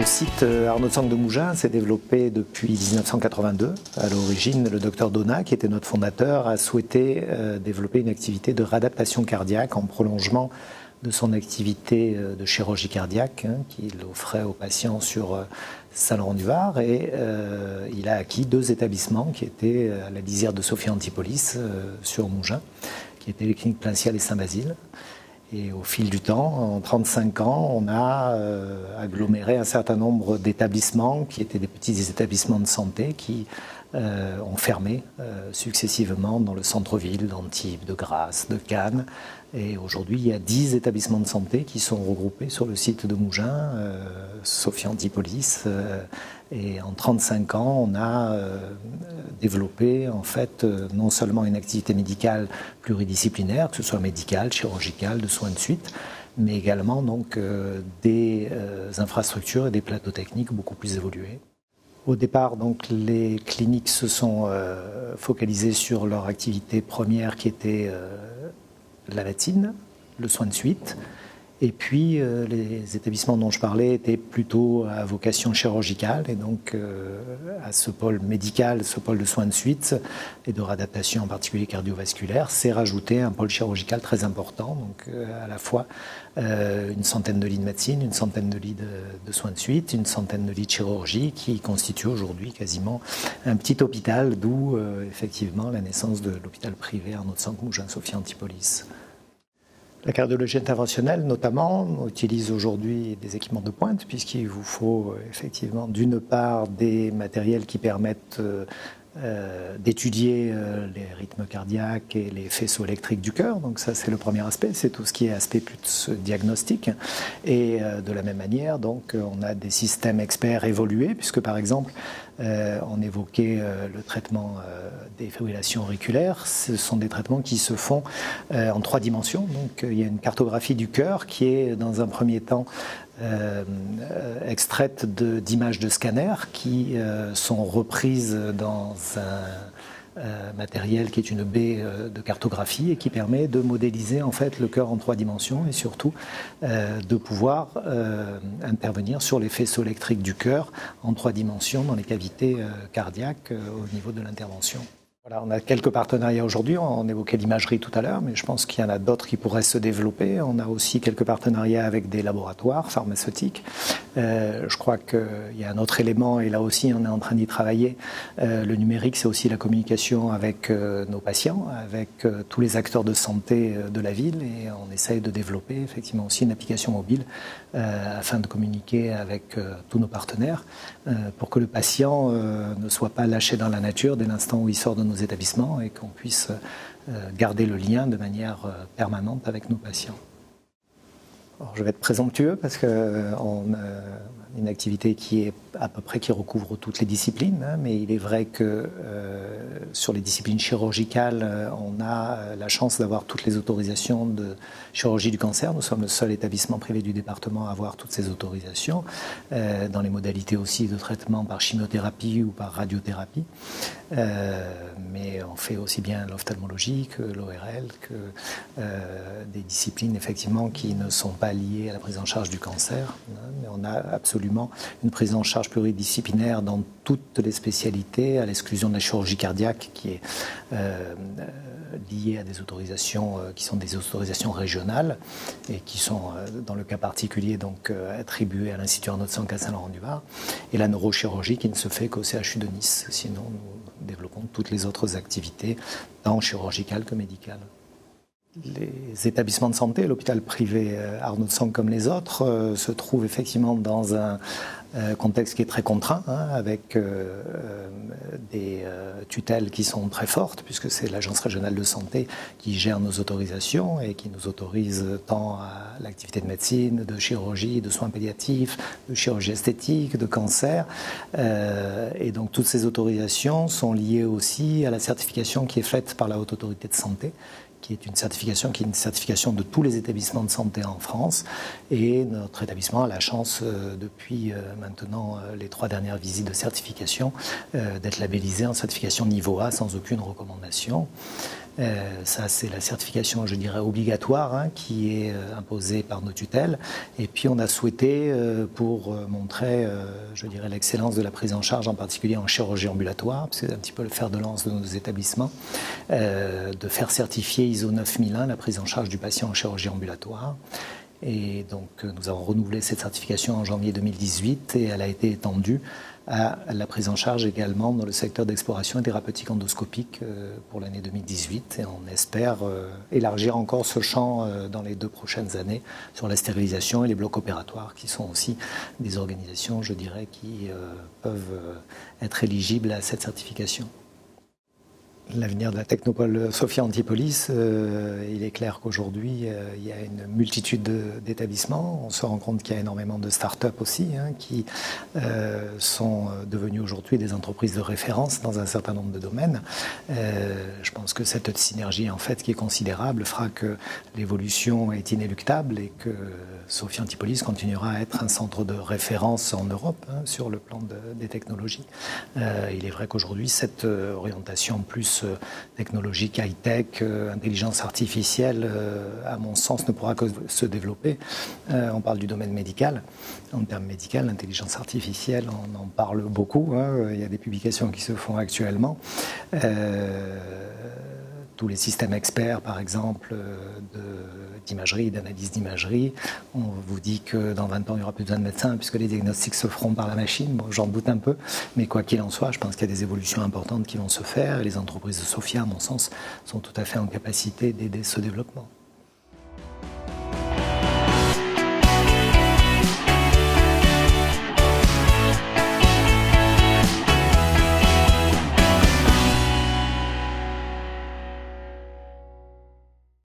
Le site Arnaud de Sangh de Mougins s'est développé depuis 1982. À l'origine, le docteur Donat, qui était notre fondateur, a souhaité développer une activité de réadaptation cardiaque en prolongement de son activité de chirurgie cardiaque qu'il offrait aux patients sur Saint-Laurent-du-Var. Et il a acquis 2 établissements qui étaient à la lisière de Sophia Antipolis sur Mougins, qui étaient les cliniques Plain-Ciel et Saint-Basile. Et au fil du temps, en 35 ans, on a aggloméré un certain nombre d'établissements qui étaient des petits établissements de santé qui ont fermé successivement dans le centre-ville d'Antibes, de Grasse, de Cannes. Et aujourd'hui, il y a 10 établissements de santé qui sont regroupés sur le site de Mougins, Sophia Antipolis. Et en 35 ans, on a développé en fait non seulement une activité médicale pluridisciplinaire, que ce soit médicale, chirurgicale, de soins de suite, mais également donc des infrastructures et des plateaux techniques beaucoup plus évolués. Au départ, donc, les cliniques se sont focalisées sur leur activité première qui était la médecine, le soin de suite. Et puis, les établissements dont je parlais étaient plutôt à vocation chirurgicale. Et donc, à ce pôle médical, ce pôle de soins de suite et de réadaptation, en particulier cardiovasculaire, s'est rajouté un pôle chirurgical très important. Donc, à la fois une centaine de lits de médecine, une centaine de lits de soins de suite, une centaine de lits de chirurgie qui constituent aujourd'hui quasiment un petit hôpital, d'où effectivement la naissance de l'hôpital privé Arnaud de Sangh Mougins Sophia Antipolis. La cardiologie interventionnelle, notamment, utilise aujourd'hui des équipements de pointe, puisqu'il vous faut effectivement, d'une part, des matériels qui permettent d'étudier les rythmes cardiaques et les faisceaux électriques du cœur. Donc ça, c'est le premier aspect, c'est tout ce qui est aspect plus diagnostique. Et de la même manière, donc, on a des systèmes experts évolués, puisque par exemple, on évoquait le traitement des fibrillations auriculaires. Ce sont des traitements qui se font en 3 dimensions. Donc il y a une cartographie du cœur qui est dans un premier temps extraites d'images de scanners qui sont reprises dans un matériel qui est une baie de cartographie et qui permet de modéliser en fait le cœur en 3 dimensions et surtout de pouvoir intervenir sur les faisceaux électriques du cœur en 3 dimensions dans les cavités cardiaques au niveau de l'intervention. Voilà, on a quelques partenariats aujourd'hui, on évoquait l'imagerie tout à l'heure, mais je pense qu'il y en a d'autres qui pourraient se développer. On a aussi quelques partenariats avec des laboratoires pharmaceutiques. Je crois qu'il y a un autre élément, et là aussi on est en train d'y travailler. Le numérique, c'est aussi la communication avec nos patients, avec tous les acteurs de santé de la ville, et on essaye de développer effectivement aussi une application mobile afin de communiquer avec tous nos partenaires pour que le patient ne soit pas lâché dans la nature dès l'instant où il sort de nos établissements et qu'on puisse garder le lien de manière permanente avec nos patients. Alors, je vais être présomptueux parce qu'on a une activité qui est à peu près qui recouvre toutes les disciplines, mais il est vrai que sur les disciplines chirurgicales, on a la chance d'avoir toutes les autorisations de chirurgie du cancer. Nous sommes le seul établissement privé du département à avoir toutes ces autorisations, dans les modalités aussi de traitement par chimiothérapie ou par radiothérapie. Mais on fait aussi bien l'ophtalmologie que l'ORL, que des disciplines effectivement qui ne sont pas liées à la prise en charge du cancer. Mais on a absolument une prise en charge pluridisciplinaire dans toutes les spécialités, à l'exclusion de la chirurgie cardiaque qui est liée à des autorisations qui sont des autorisations régionales et qui sont dans le cas particulier donc attribuées à l'Institut Arnaud de Sangh à Saint-Laurent-du-Var, et la neurochirurgie qui ne se fait qu'au CHU de Nice. Sinon, nous développons toutes les autres activités, tant chirurgicales que médicales. Les établissements de santé, l'hôpital privé Arnaud de Sangh comme les autres, se trouvent effectivement dans un contexte qui est très contraint, avec des tutelles qui sont très fortes, puisque c'est l'Agence régionale de santé qui gère nos autorisations et qui nous autorise tant à l'activité de médecine, de chirurgie, de soins pédiatriques, de chirurgie esthétique, de cancer. Et donc toutes ces autorisations sont liées aussi à la certification qui est faite par la Haute Autorité de Santé, qui est une certification de tous les établissements de santé en France. Et notre établissement a la chance, depuis maintenant les 3 dernières visites de certification, d'être labellisé en certification niveau A sans aucune recommandation. Ça, c'est la certification, je dirais, obligatoire hein, qui est imposée par nos tutelles. Et puis, on a souhaité, pour montrer, je dirais, l'excellence de la prise en charge, en particulier en chirurgie ambulatoire, parce que c'est un petit peu le fer de lance de nos établissements, de faire certifier ISO 9001 la prise en charge du patient en chirurgie ambulatoire. Et donc, nous avons renouvelé cette certification en janvier 2018 et elle a été étendue à la prise en charge également dans le secteur d'exploration et thérapeutique endoscopique pour l'année 2018. Et on espère élargir encore ce champ dans les 2 prochaines années sur la stérilisation et les blocs opératoires, qui sont aussi des organisations, je dirais, qui peuvent être éligibles à cette certification. L'avenir de la technopole Sophia Antipolis, il est clair qu'aujourd'hui, il y a une multitude d'établissements. On se rend compte qu'il y a énormément de start-up aussi hein, qui sont devenues aujourd'hui des entreprises de référence dans un certain nombre de domaines. Je pense que cette synergie, en fait, qui est considérable, fera que l'évolution est inéluctable et que Sophia Antipolis continuera à être un centre de référence en Europe hein, sur le plan des technologies. Il est vrai qu'aujourd'hui, cette orientation plus technologique, high-tech, intelligence artificielle, à mon sens, ne pourra que se développer. On parle du domaine médical. En termes médicaux, l'intelligence artificielle, on en parle beaucoup. Hein. Il y a des publications qui se font actuellement. Tous les systèmes experts, par exemple, d'imagerie, d'analyse d'imagerie. On vous dit que dans 20 ans, il n'y aura plus besoin de médecins puisque les diagnostics se feront par la machine. Bon, j'en doute un peu, mais quoi qu'il en soit, je pense qu'il y a des évolutions importantes qui vont se faire et les entreprises de Sophia, à mon sens, sont tout à fait en capacité d'aider ce développement.